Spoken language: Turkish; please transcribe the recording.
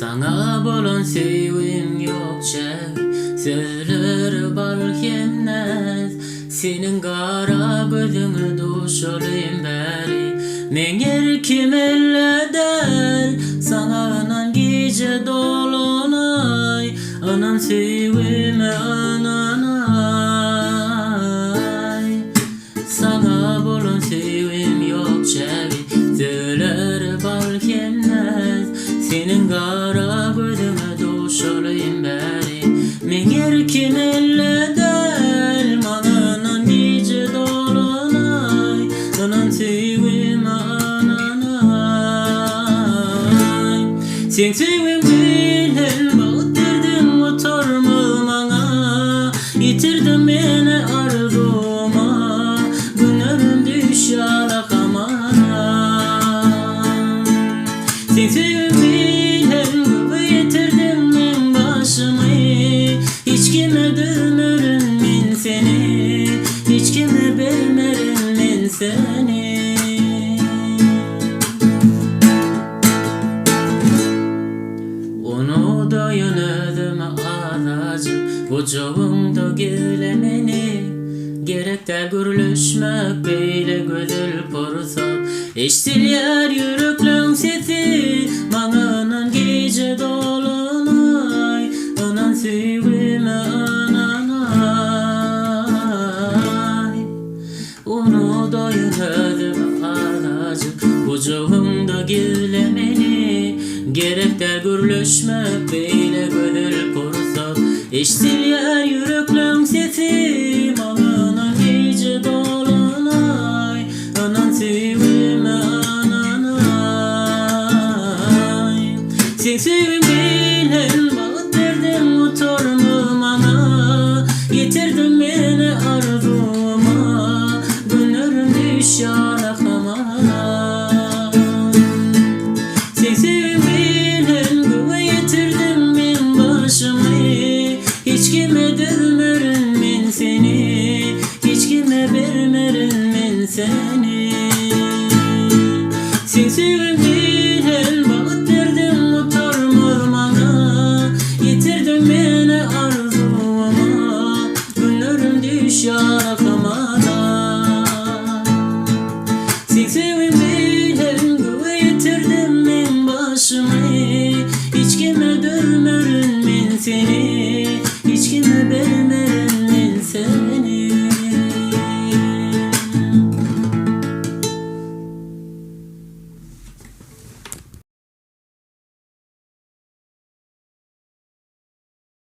Sana bolan sevim yok çek, sözleri balkemnez. Senin kara gözüne duş olayım beri. Men kim elleder, sana anan gece dolunay. Anan sevime ananay. Sana bolan sevim yok çek, sözleri balkemnez. Senin kara gözüne duş olayım beri. Men kim elleder, anan gece dolunay. Anan sevim ananay. Sen sevim bilen bağıttırdın oturma bana. Yitirdim beni arzuma, günlerim düşer akamana. Sen sevim bilen yitirdim ben başımı. Hiç kime dövmerim ben seni, hiç kime bilmerim ben seni. Onu da yönedim ağacım, kucağımda gülemeni. Gerek de gürleşmek beyle gözül porsa. Eştilyer yüreklüm sesi, mağanan gece dolunay. Anan sevime ananay. Onu da yönedim ağacım, kucağımda gülemeni. Gerek de gürleşmek beyle gözül porsa. Eştilyer yüreklüm sesi, mağanan gece dolunay. Anan sevime ananay. Sen sevim bilen bağıttırdın oturma bana. Yitirdim beni arzuma, günlerim düşer akamana. Sen sevim bilen yitirdim ben başımı. Hiç kime dövmerim ben seni, hiç kime vermerim ben seni. Sen sevim